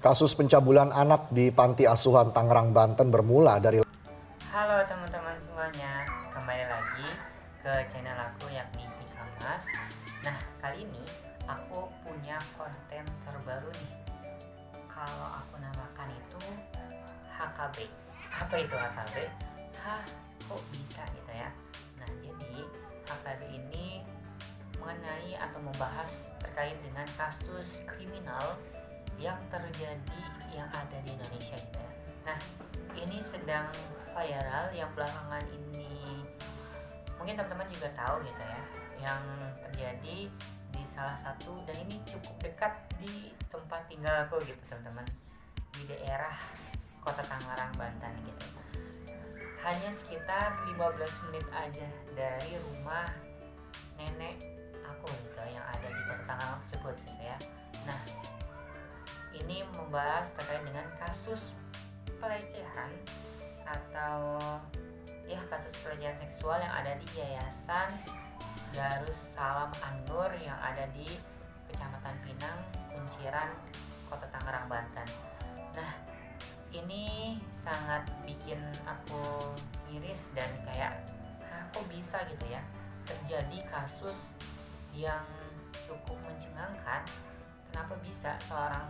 Kasus pencabulan anak di Panti Asuhan Tangerang, Banten bermula dari... Halo teman-teman semuanya, kembali lagi ke channel aku yakni Pikamas. Nah, kali ini aku punya konten terbaru nih. Kalau aku namakan itu HKB. Apa itu HKB? Kok bisa gitu ya? Nah, jadi HKB ini mengenai atau membahas terkait dengan kasus kriminal yang terjadi yang ada di Indonesia gitu ya. Nah, ini sedang viral yang belakangan ini, mungkin teman-teman juga tahu gitu ya, yang terjadi di salah satu, dan ini cukup dekat di tempat tinggal aku gitu teman-teman, di daerah Kota Tangerang, Banten gitu. Hanya sekitar 15 menit aja dari rumah nenek aku gitu yang ada di Kota Tangerang tersebut gitu ya. Nah, ini membahas terkait dengan kasus pelecehan atau ya kasus pelecehan seksual yang ada di Yayasan Darussalam An-Nur yang ada di Kecamatan Pinang, Kunciran, Kota Tangerang, Banten. Nah, ini sangat bikin aku miris dan kayak kok bisa gitu ya terjadi kasus yang cukup mencengangkan. Kenapa bisa seorang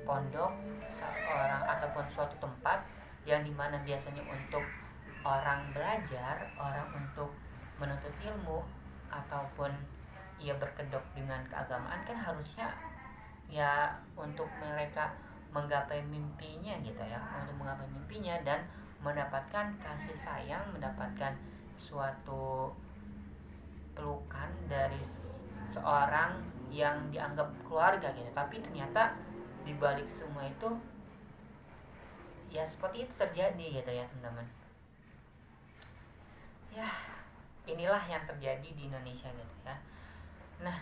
pondok, seorang ataupun suatu tempat yang dimana biasanya untuk orang belajar, orang untuk menuntut ilmu ataupun ia berkedok dengan keagamaan, kan harusnya ya untuk mereka menggapai mimpinya gitu ya, untuk menggapai mimpinya dan mendapatkan kasih sayang, mendapatkan suatu pelukan dari seorang yang dianggap keluarga gitu. Tapi ternyata di balik semua itu ya seperti itu terjadi gitu ya teman-teman. Ya, inilah yang terjadi di Indonesia gitu ya. Nah,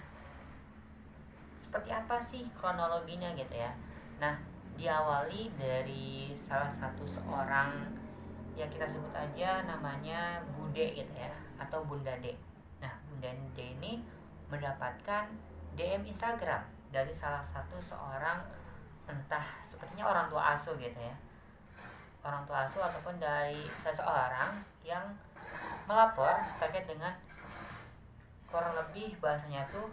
seperti apa sih kronologinya gitu ya? Nah, diawali dari salah satu seorang, ya kita sebut aja namanya Bude gitu ya, atau Bunda D. Nah, Bunda D ini mendapatkan DM Instagram dari salah satu seorang, entah sepertinya orang tua asuh gitu ya, orang tua asuh ataupun dari seseorang yang melapor terkait dengan, kurang lebih bahasanya tuh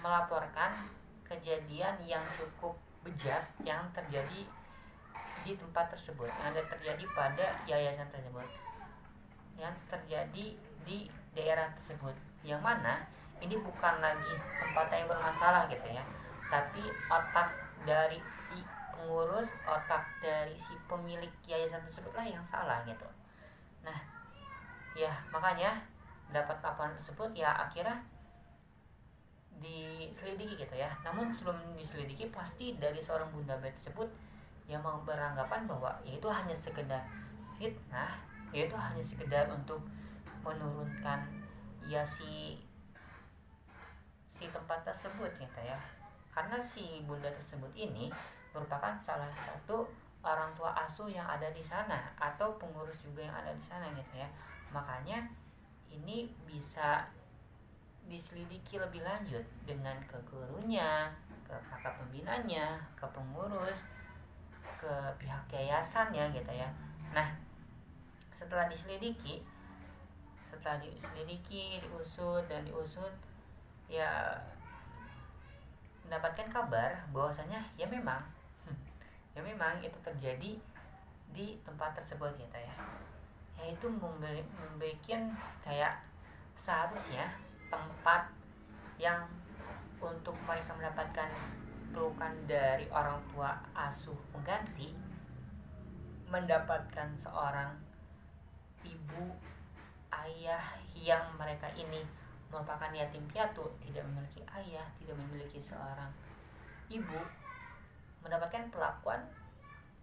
melaporkan kejadian yang cukup bejat yang terjadi di tempat tersebut, yang ada terjadi pada yayasan tersebut, yang terjadi di daerah tersebut, yang mana ini bukan lagi tempatnya yang bermasalah gitu ya, tapi otak dari si pengurus, otak dari si pemilik yayasan tersebutlah yang salah gitu. Nah, ya makanya dapat laporan tersebut ya akhirnya diselidiki gitu ya. Namun sebelum diselidiki pasti dari seorang Bunda B tersebut yang beranggapan bahwa ya itu hanya sekedar fitnah, ya itu hanya sekedar untuk menurunkan ya si tempat tersebut gitu ya. Karena si Bunda tersebut ini merupakan salah satu orang tua asuh yang ada di sana atau pengurus juga yang ada di sana gitu ya. Makanya ini bisa diselidiki lebih lanjut dengan ke gurunya, ke kakak pembinanya, ke pengurus, ke pihak yayasannya gitu ya. Nah, setelah diselidiki, diusut dan diusut, ya mendapatkan kabar bahwasanya ya memang ya memang itu terjadi di tempat tersebut gitu ya. Yaitu membuat kayak seharusnya tempat yang untuk mereka mendapatkan pelukan dari orang tua asuh pengganti, mendapatkan seorang ibu, ayah yang mereka ini merupakan yatim piatu, tidak memiliki ayah, tidak memiliki seorang ibu, mendapatkan perlakuan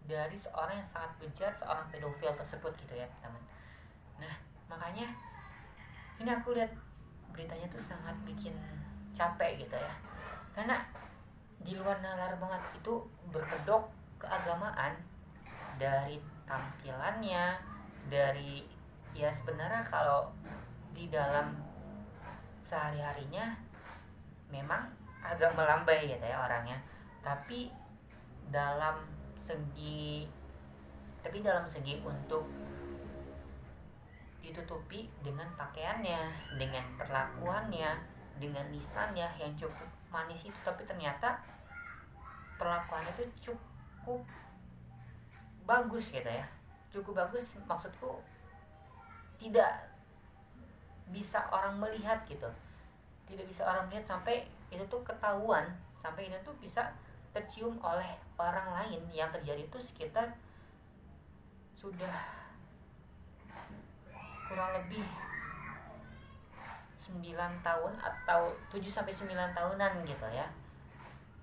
dari seorang yang sangat bejat, seorang pedofil tersebut gitu ya teman. Nah, makanya ini aku lihat beritanya tuh sangat bikin capek gitu ya, karena di luar nalar banget itu berkedok keagamaan dari tampilannya, dari ya sebenarnya kalau di dalam sehari-harinya memang agak melambai gitu ya orangnya, tapi dalam segi untuk ditutupi dengan pakaiannya, dengan perlakuannya, dengan lisannya yang cukup manis itu, tapi ternyata perlakuannya itu cukup bagus gitu ya. Cukup bagus maksudku tidak bisa orang melihat gitu. Tidak bisa orang melihat sampai itu tuh ketahuan, sampai itu tuh bisa tercium oleh orang lain. Yang terjadi itu sekitar sudah kurang lebih 9 tahun atau 7 sampai 9 tahunan gitu ya.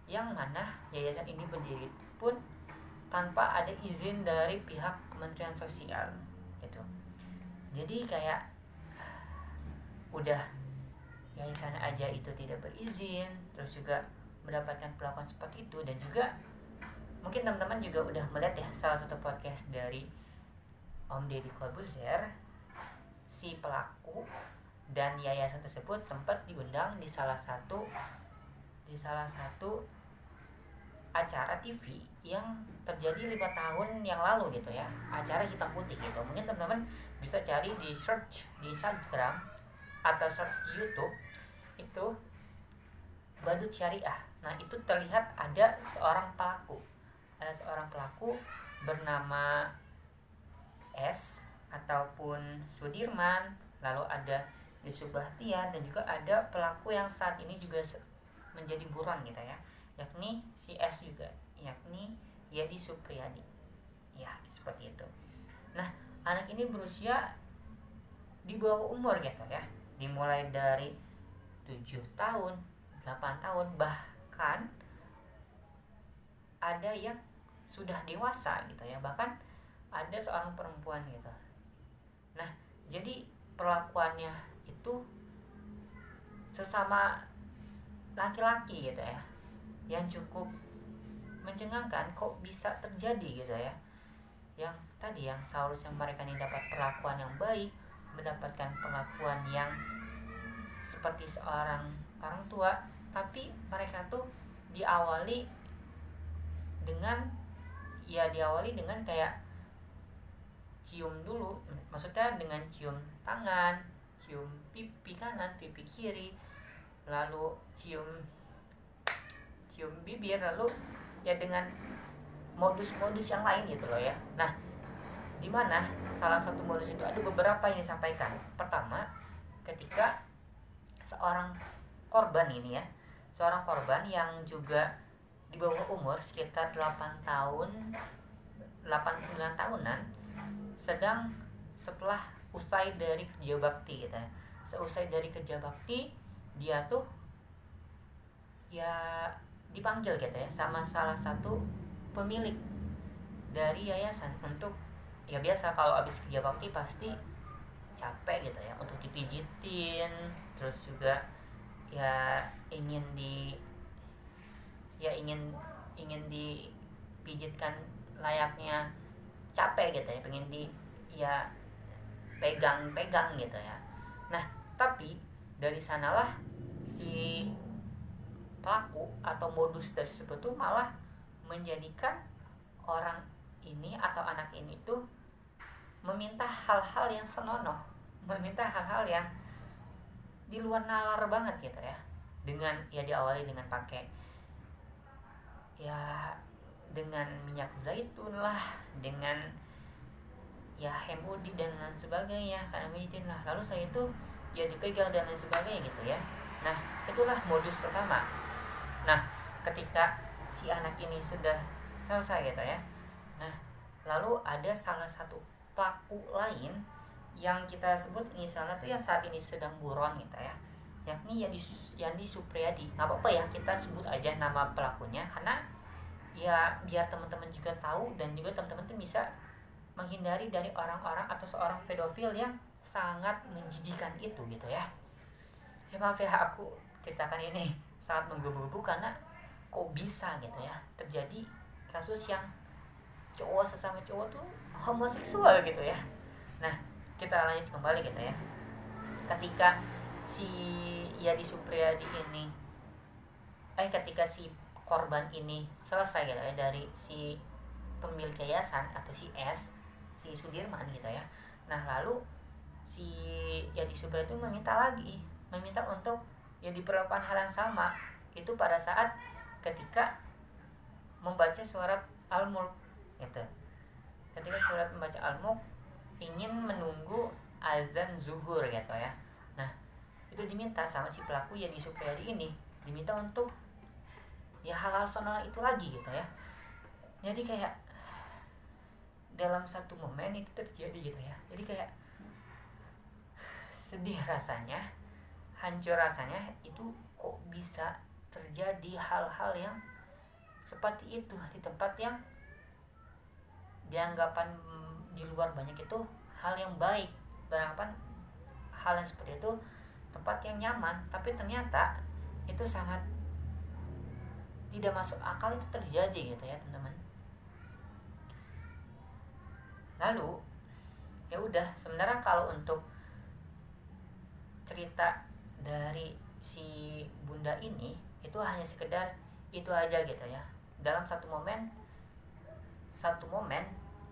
Yang mana yayasan ini berdiri pun tanpa ada izin dari pihak Kementerian Sosial gitu. Jadi kayak udah yayasan aja itu tidak berizin, terus juga mendapatkan perlakuan seperti itu. Dan juga mungkin teman-teman juga udah melihat ya salah satu podcast dari Om Deddy Corbuzier, si pelaku dan yayasan tersebut sempat diundang di salah satu acara TV yang terjadi 5 tahun yang lalu gitu ya, acara hitam putih gitu. Mungkin teman-teman bisa cari di search di Instagram atau search di YouTube, itu Badut Syariah. Nah itu terlihat ada seorang pelaku bernama S ataupun Sudirman, lalu ada Yusuf Bahtiar, dan juga ada pelaku yang saat ini juga menjadi buron gitu ya, yakni si S juga, yakni Yadi Supriyadi ya, seperti itu. Nah anak ini berusia di bawah umur gitu ya, dimulai dari 7 tahun, 8 tahun, bahkan ada yang sudah dewasa gitu ya, bahkan ada seorang perempuan gitu. Nah jadi perlakuannya itu sesama laki-laki gitu ya, yang cukup mencengangkan. Kok bisa terjadi gitu ya, yang tadi yang seharusnya mereka ini dapat perlakuan yang baik, mendapatkan perlakuan yang seperti seorang orang tua, tapi mereka tuh diawali dengan kayak cium dulu, maksudnya dengan cium tangan, cium pipi kanan, pipi kiri, lalu cium bibir, lalu ya dengan modus-modus yang lain gitu loh ya. Nah dimana salah satu modus itu ada beberapa yang disampaikan. Pertama, ketika seorang korban yang juga di bawah umur sekitar 8 tahun 8-9 tahunan, sedang usai dari kerja bakti gitu ya. Seusai dari kerja bakti, dia tuh ya dipanggil gitu ya sama salah satu pemilik dari yayasan untuk, ya biasa kalau habis kerja bakti pasti capek gitu ya, untuk dipijitin, terus juga ya ingin dipijitkan layaknya capek gitu ya, pengen pegang gitu ya. Nah tapi dari sanalah si pelaku atau modus tersebut tuh malah menjadikan orang ini atau anak ini tuh meminta hal-hal yang senonoh, meminta hal-hal yang di luar nalar banget gitu ya, dengan ya diawali dengan pakai ya dengan minyak zaitun lah, dengan ya hemodi dan lain sebagainya, karena mijitin lah, lalu saya itu ya dipegang dan lain sebagainya gitu ya. Nah itulah modus pertama. Nah ketika si anak ini sudah selesai gitu ya, nah lalu ada salah satu pelaku lain yang kita sebut misalnya tuh yang saat ini sedang buron gitu ya, yakni Yadi Supriyadi. Nggak apa-apa ya kita sebut aja nama pelakunya, karena ya biar teman-teman juga tahu, dan juga teman-teman tuh bisa menghindari dari orang-orang atau seorang pedofil yang sangat menjijikan itu gitu ya. Ya maaf ya aku ceritakan ini sangat menggebu-gebu, karena kok bisa gitu ya terjadi kasus yang cowok sesama cowok tuh homoseksual gitu ya. Nah kita lanjut kembali gitu ya. Ketika si Yadi Supriyadi ini ketika si korban ini selesai gitu ya dari si pemilik yayasan atau si si Sudirman gitu ya. Nah lalu si yang di Supra itu meminta untuk yang diperlakukan hal yang sama itu pada saat ketika membaca surat Al-Mulk gitu. Ketika surat membaca Al-Mulk ingin menunggu azan zuhur gitu ya. Nah itu diminta sama si pelaku ya di Supriyadi ini, diminta untuk ya hal-hal sonal itu lagi gitu ya. Jadi kayak dalam satu momen itu terjadi gitu ya. Jadi kayak sedih rasanya, hancur rasanya, itu kok bisa terjadi hal-hal yang seperti itu di tempat yang dianggapan di luar banyak itu hal yang baik, beranggapan hal yang seperti itu tempat yang nyaman, tapi ternyata itu sangat tidak masuk akal itu terjadi gitu ya teman-teman. Lalu ya udah, sebenarnya kalau untuk cerita dari si bunda ini itu hanya sekedar itu aja gitu ya. Dalam satu momen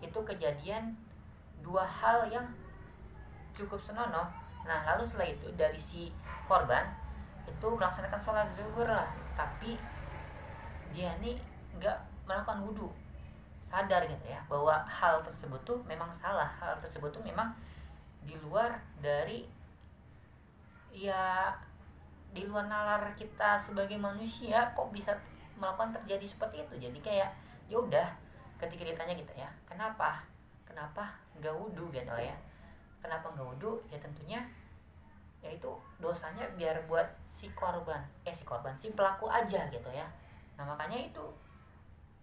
itu kejadian dua hal yang cukup senonoh. Nah lalu setelah itu dari si korban itu melaksanakan sholat zuhur lah, tapi dia ini nggak melakukan wudhu, sadar gitu ya bahwa hal tersebut tuh memang salah, hal tersebut tuh memang di luar dari ya di luar nalar kita sebagai manusia, kok bisa melakukan terjadi seperti itu. Jadi kayak ya udah, ketika ditanya gitu ya, kenapa nggak wudhu gitu ya, kenapa nggak wudhu, ya tentunya ya itu dosanya biar buat si pelaku aja gitu ya. Nah makanya itu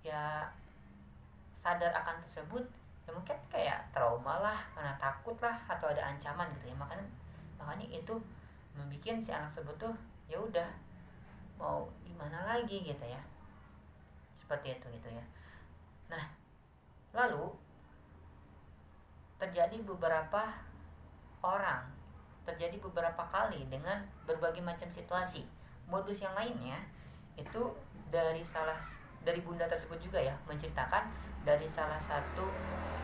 ya sadar akan tersebut ya, mungkin kayak trauma lah, karena takut lah, atau ada ancaman gitu ya. Makanya itu membuat si anak tersebut tuh ya udah mau gimana lagi gitu ya, seperti itu gitu ya. Nah lalu terjadi beberapa kali dengan berbagai macam situasi. Modus yang lainnya itu dari bunda tersebut juga ya, menceritakan dari salah satu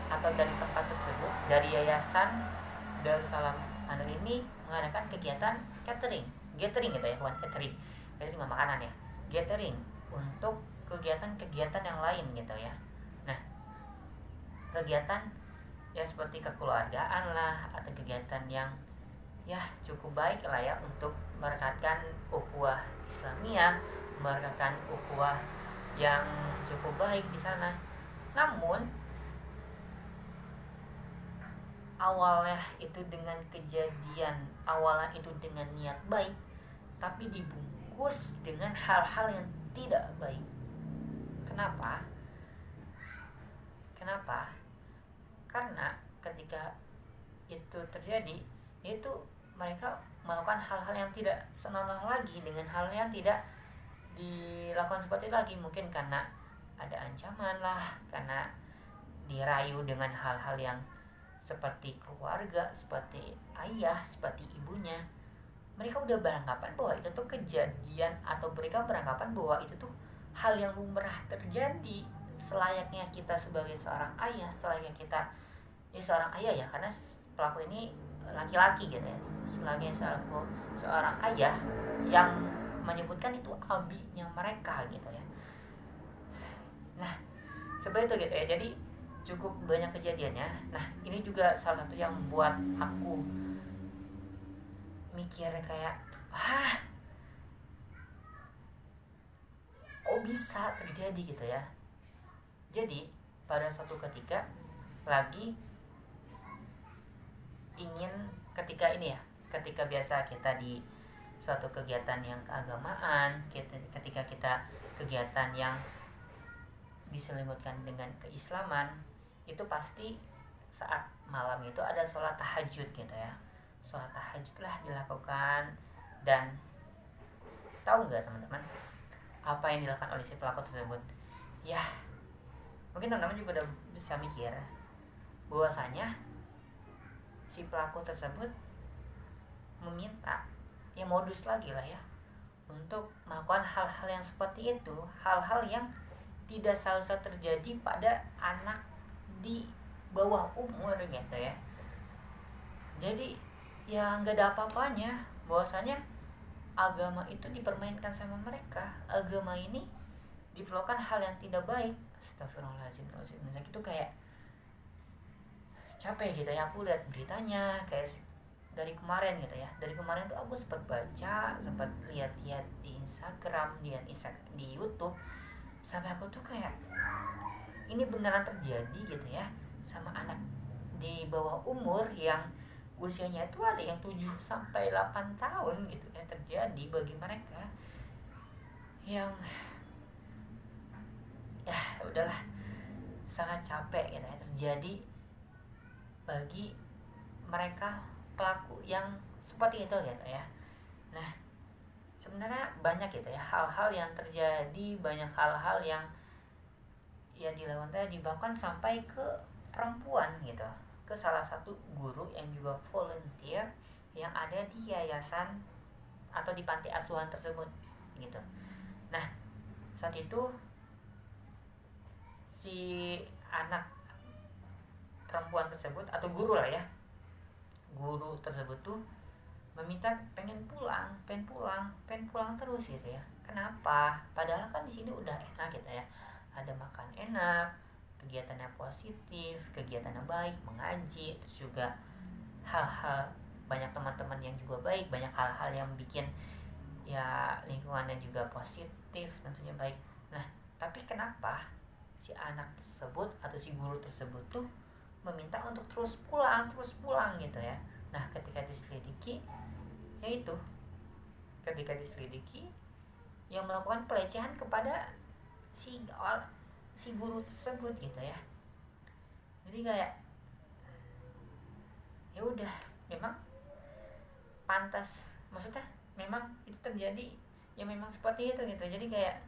atau dari tempat tersebut, dari yayasan Darussalam Anur ini mengadakan kegiatan gathering gitu ya, bukan catering mah makanan ya, gathering untuk kegiatan yang lain gitu ya. Nah kegiatan ya seperti kekeluargaan lah, atau kegiatan yang ya cukup baik lah ya, untuk merekatkan ukhuwah Islamiyah, merekatkan ukhuwah yang cukup baik di sana. Namun awalnya itu dengan niat baik, tapi dibungkus dengan hal-hal yang tidak baik. Kenapa? Karena ketika itu terjadi, itu mereka melakukan hal-hal yang tidak senonoh lagi, dengan hal yang tidak dilakukan seperti itu lagi. Mungkin karena ada ancaman lah, karena dirayu dengan hal-hal yang seperti keluarga, seperti ayah, seperti ibunya. Mereka udah beranggapan bahwa itu tuh kejadian, atau mereka beranggapan bahwa itu tuh hal yang lumrah terjadi. Selayaknya kita sebagai seorang ayah, selayaknya kita ya seorang ayah ya, karena pelaku ini laki-laki gitu ya, selayaknya seorang ayah yang menyebutkan itu abinya mereka gitu ya. Nah seperti itu gitu ya. Jadi cukup banyak kejadiannya. Nah ini juga salah satu yang buat aku mikir kayak kok bisa terjadi gitu ya. Jadi pada suatu ketika lagi ketika biasa kita di suatu kegiatan yang keagamaan, ketika kita kegiatan yang diselimutkan dengan keislaman, itu pasti saat malam itu ada sholat tahajud gitu ya. Sholat tahajud lah dilakukan. Dan tahu nggak teman-teman apa yang dilakukan oleh si pelaku tersebut? Ya mungkin teman-teman juga udah bisa mikir bahwasanya si pelaku tersebut meminta, ya modus lagi lah ya, untuk melakukan hal-hal yang seperti itu, hal-hal yang tidak seharusnya terjadi pada anak di bawah umur gitu ya. Jadi ya nggak ada apa-apanya bahwasanya agama itu dipermainkan sama mereka. Agama ini diperlakukan hal yang tidak baik. Astagfirullahaladzim. Itu kayak capek gitu ya, aku lihat beritanya kayak dari kemarin gitu ya. Dari kemarin tuh aku sempat baca, sempat lihat-lihat di Instagram, di YouTube, sampai aku tuh kayak ini beneran terjadi gitu ya sama anak di bawah umur yang usianya itu ada yang 7 sampai 8 tahun gitu ya, terjadi bagi mereka yang ya udahlah, sangat capek gitu ya terjadi bagi mereka pelaku yang seperti itu gitu ya. Nah, sebenarnya banyak gitu ya hal-hal yang terjadi, banyak hal-hal yang ya dilakukan tadi, bahkan sampai ke perempuan gitu, ke salah satu guru yang juga volunteer yang ada di yayasan atau di panti asuhan tersebut gitu. Nah, saat itu si anak perempuan tersebut atau guru lah ya, guru tersebut tuh meminta pengen pulang terus gitu ya. Kenapa? Padahal kan di sini udah enak gitu ya, ada makan enak, kegiatannya positif, kegiatannya baik, mengaji, terus juga hal-hal, banyak teman-teman yang juga baik, banyak hal-hal yang bikin ya lingkungannya juga positif, tentunya baik. Nah, tapi kenapa si anak tersebut atau si guru tersebut tuh meminta untuk terus pulang gitu ya. Nah, ketika diselidiki, yaitu ketika diselidiki yang melakukan pelecehan kepada si guru tersebut gitu ya. Jadi kayak ya udah, memang pantas, maksudnya memang itu terjadi ya, memang seperti itu gitu. Jadi kayak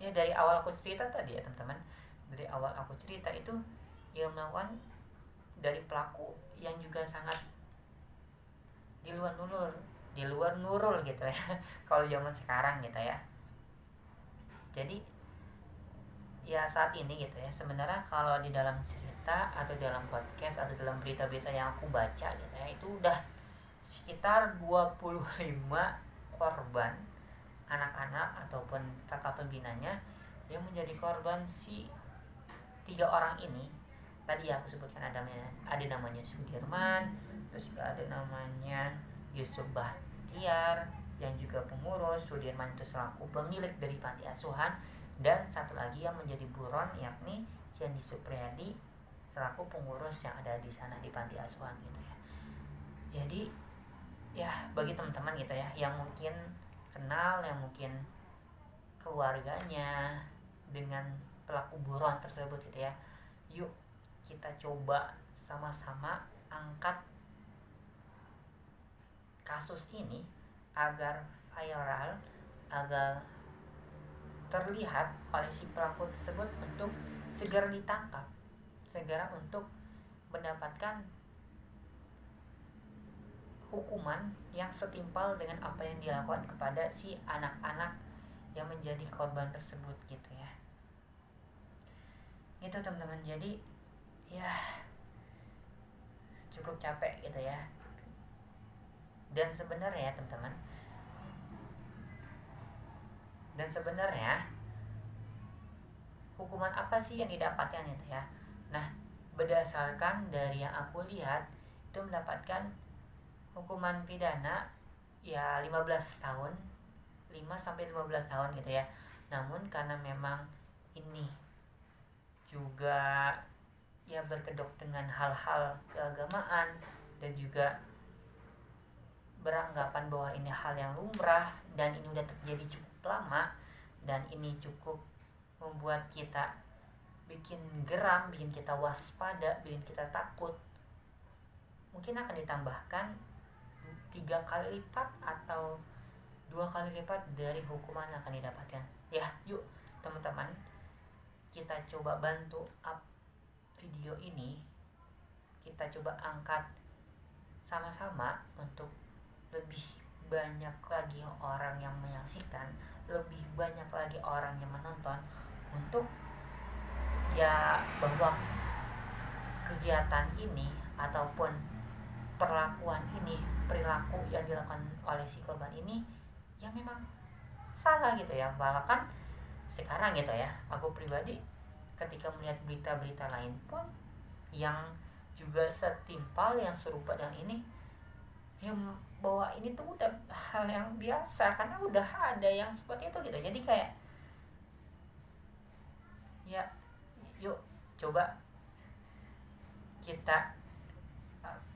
ya dari awal aku cerita tadi ya teman-teman, dari awal aku cerita itu ya melakukan dari pelaku yang juga sangat di luar nurul gitu ya kalau zaman sekarang gitu ya. Jadi ya saat ini gitu ya, sebenarnya kalau di dalam cerita atau dalam podcast atau dalam berita-berita yang aku baca gitu ya, itu udah sekitar 25 korban anak-anak ataupun kakak pembinanya yang menjadi korban si 3 orang ini. Tadi aku sebutkan ada namanya Sudirman, terus juga ada namanya Yusuf Bahtiar yang juga pengurus. Sudirman itu selaku pemilik dari panti asuhan, dan satu lagi yang menjadi buron yakni Yani Supriyadi selaku pengurus yang ada di sana di panti asuhan gitu ya. Jadi ya bagi teman-teman gitu ya yang mungkin kenal, yang mungkin keluarganya dengan pelaku buron tersebut gitu ya, yuk kita coba sama-sama angkat kasus ini agar viral, agar terlihat oleh si pelaku tersebut untuk segera ditangkap, segera untuk mendapatkan hukuman yang setimpal dengan apa yang dilakukan kepada si anak-anak yang menjadi korban tersebut gitu ya. Itu teman-teman, jadi ya cukup capek gitu ya. Dan sebenarnya teman-teman, hukuman apa sih yang didapatkan itu ya. Nah, berdasarkan dari yang aku lihat itu mendapatkan hukuman pidana ya 15 tahun, 5 sampai 15 tahun gitu ya. Namun karena memang ini juga ya berkedok dengan hal-hal keagamaan dan juga beranggapan bahwa ini hal yang lumrah dan ini udah terjadi cukup lama, dan ini cukup membuat kita bikin geram, bikin kita waspada, bikin kita takut, mungkin akan ditambahkan 3 kali lipat atau 2 kali lipat dari hukuman yang akan didapatkan. Ya, yuk teman-teman, kita coba bantu up video ini, kita coba angkat sama-sama untuk lebih banyak lagi orang yang menyaksikan, lebih banyak lagi orang yang menonton, untuk ya bahwa kegiatan ini ataupun perlakuan ini, perilaku yang dilakukan oleh si korban ini ya memang salah gitu ya. Bahkan sekarang gitu ya, aku pribadi ketika melihat berita-berita lain pun yang juga setimpal, yang serupa dengan ini, yang bahwa ini tuh udah hal yang biasa karena udah ada yang seperti itu gitu. Jadi kayak ya yuk coba kita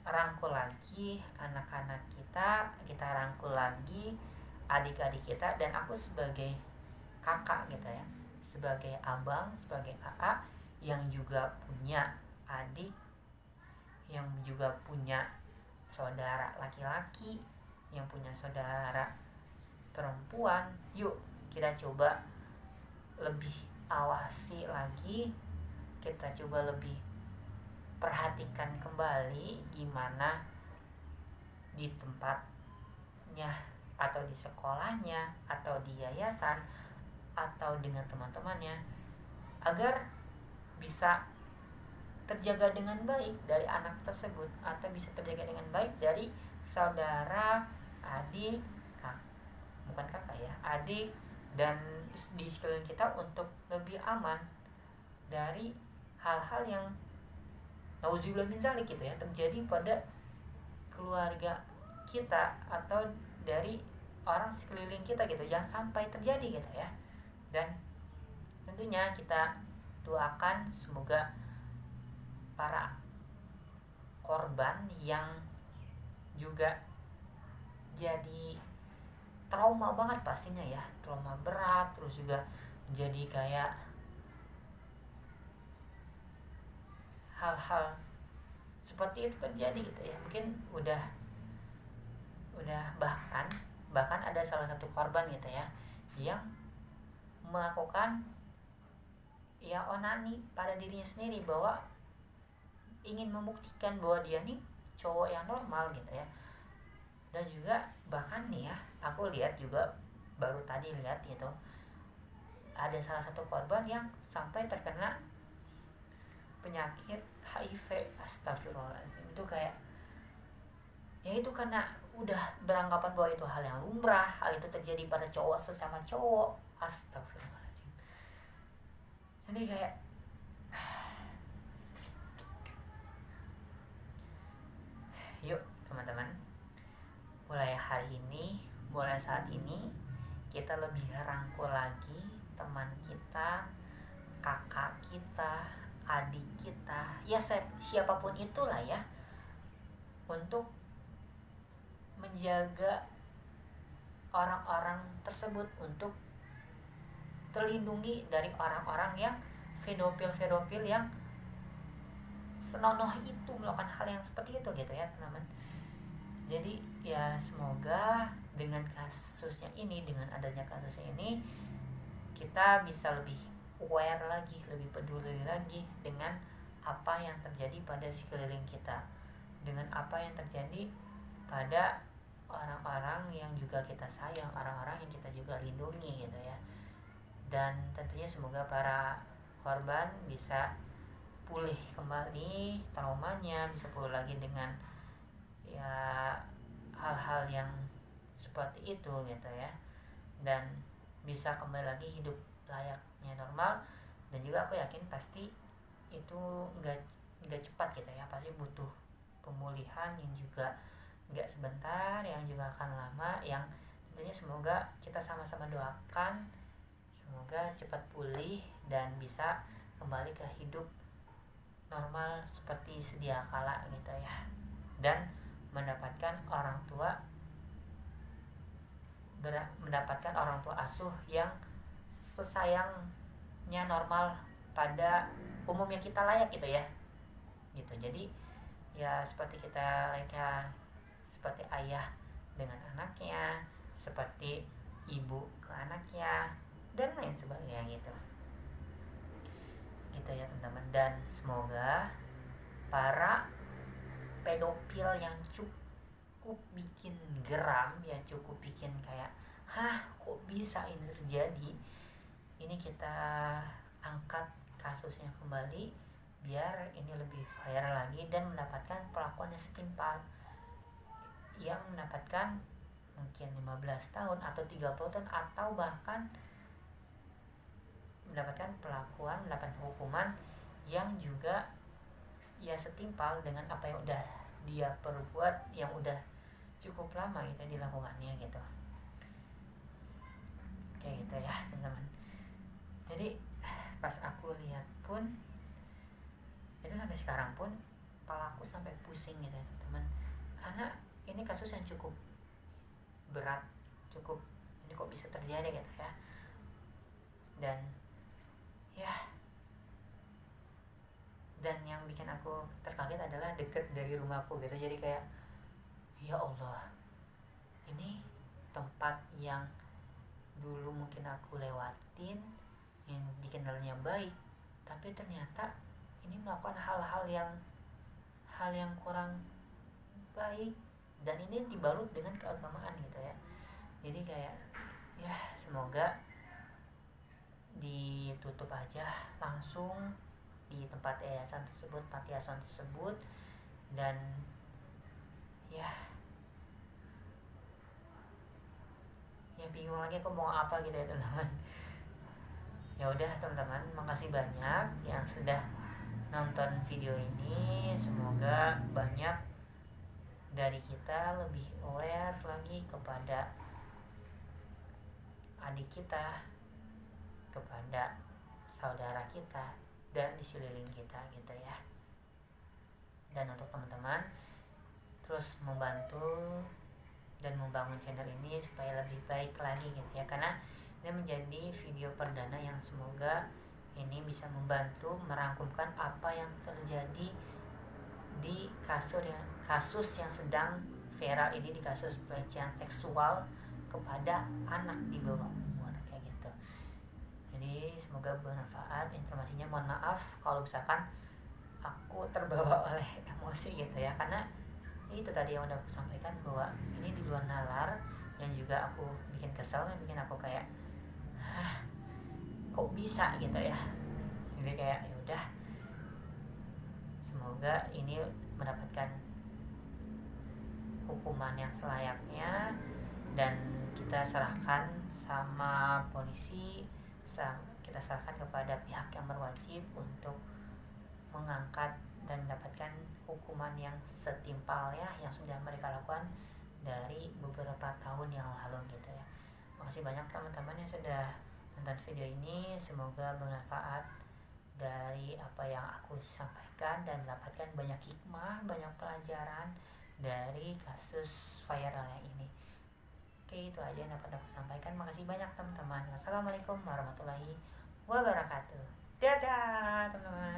rangkul lagi anak-anak kita rangkul lagi adik-adik kita, dan aku sebagai kakak gitu ya, sebagai abang, sebagai AA yang juga punya adik, yang juga punya saudara laki-laki, yang punya saudara perempuan, yuk kita coba lebih awasi lagi, kita coba lebih perhatikan kembali gimana di tempatnya atau di sekolahnya atau di yayasan atau dengan teman-temannya, agar bisa terjaga dengan baik dari anak tersebut, atau bisa terjaga dengan baik dari saudara, adik, bukan kakak ya, adik, dan di sekeliling kita, untuk lebih aman dari hal-hal yang nauzubillah min zalik gitu ya terjadi pada keluarga kita atau dari orang sekeliling kita gitu, jangan sampai terjadi gitu ya. Dan tentunya kita doakan semoga para korban yang juga jadi trauma banget pastinya ya, trauma berat, terus juga jadi kayak hal-hal seperti itu terjadi gitu ya. Mungkin udah bahkan ada salah satu korban gitu ya yang melakukan ya onani pada dirinya sendiri, bahwa ingin membuktikan bahwa dia nih cowok yang normal gitu ya. Dan juga bahkan nih ya, aku lihat juga baru tadi lihat gitu, ada salah satu korban yang sampai terkena penyakit HIV. Astagfirullahaladzim, itu kayak ya itu karena udah beranggapan bahwa itu hal yang lumrah, hal itu terjadi pada cowok sesama cowok. Astagfirullahaladzim. Jadi kayak yuk teman-teman, mulai hari ini, mulai saat ini, kita lebih rangkul lagi teman kita, kakak kita, adik kita, ya siapapun itulah ya, untuk menjaga orang-orang tersebut, untuk terlindungi dari orang-orang yang pedofil yang senonoh itu melakukan hal yang seperti itu gitu ya teman-teman. Jadi ya semoga dengan kasusnya ini, dengan adanya kasusnya ini, kita bisa lebih aware lagi, lebih peduli lagi dengan apa yang terjadi pada sekeliling kita, dengan apa yang terjadi pada orang-orang yang juga kita sayang, orang-orang yang kita juga lindungi gitu ya. Dan tentunya semoga para korban bisa pulih kembali traumanya, bisa pulih lagi dengan ya hal-hal yang seperti itu gitu ya, dan bisa kembali lagi hidup layaknya normal. Dan juga aku yakin pasti itu nggak cepat gitu ya, pasti butuh pemulihan yang juga nggak sebentar, yang juga akan lama, yang tentunya semoga kita sama-sama doakan semoga cepat pulih dan bisa kembali ke hidup normal seperti sedia kala gitu ya, dan mendapatkan orang tua asuh yang sesayangnya normal pada umumnya kita layak gitu ya gitu. Jadi ya seperti kita layaknya, seperti ayah dengan anaknya, seperti ibu ke anaknya, dan lain sebagainya gitu ya teman-teman. Dan semoga para pedofil yang cukup cukup bikin geram ya, cukup bikin kayak kok bisa ini terjadi. Ini kita angkat kasusnya kembali biar ini lebih viral lagi dan mendapatkan perlakuan yang setimpal, yang mendapatkan mungkin 15 tahun atau 30 tahun atau bahkan mendapatkan hukuman yang juga ya setimpal dengan apa yang udah dia perbuat, yang udah cukup lama itu dilakukannya gitu. Kayak gitu ya teman-teman. Jadi pas aku lihat pun itu sampai sekarang pun kepala aku sampai pusing gitu teman, karena ini kasus yang cukup berat, ini kok bisa terjadi gitu ya. Dan yang bikin aku terkaget adalah deket dari rumahku gitu. Jadi kayak ya Allah, ini tempat yang dulu mungkin aku lewatin, yang dikenalnya baik, tapi ternyata ini melakukan hal yang kurang baik, dan ini dibalut dengan keagamaan gitu ya. Jadi kayak ya semoga ditutup aja langsung di tempat yayasan tersebut, panti asuhan tersebut. Dan ya bingung lagi aku mau apa gitu ya teman-teman. Ya udah teman-teman, makasih banyak yang sudah nonton video ini. Semoga banyak dari kita lebih aware lagi kepada adik kita, kepada saudara kita, dan di sekeliling kita gitu ya. Dan untuk teman-teman terus membantu dan membangun channel ini supaya lebih baik lagi gitu ya, karena ini menjadi video perdana yang semoga ini bisa membantu merangkumkan apa yang terjadi di kasus yang sedang viral ini, di kasus pelecehan seksual kepada anak di bawah umur kayak gitu. Jadi semoga bermanfaat informasinya. Mohon maaf kalau misalkan aku terbawa oleh emosi gitu ya, karena itu tadi yang udah aku sampaikan bahwa ini di luar nalar, yang juga aku bikin kesel, yang bikin aku kayak kok bisa gitu ya. Jadi kayak ya udah, semoga ini mendapatkan hukuman yang selayaknya, dan kita serahkan sama polisi, kita serahkan kepada pihak yang berwajib untuk mengangkat dan mendapatkan hukuman yang setimpal ya, yang sudah mereka lakukan dari beberapa tahun yang lalu gitu ya. Makasih banyak teman-teman yang sudah nonton video ini. Semoga bermanfaat dari apa yang aku sampaikan dan mendapatkan banyak hikmah, banyak pelajaran dari kasus viral yang ini. Oke, itu aja yang dapat aku sampaikan. Makasih banyak teman-teman. Wassalamualaikum warahmatullahi wabarakatuh. Dadah teman-teman.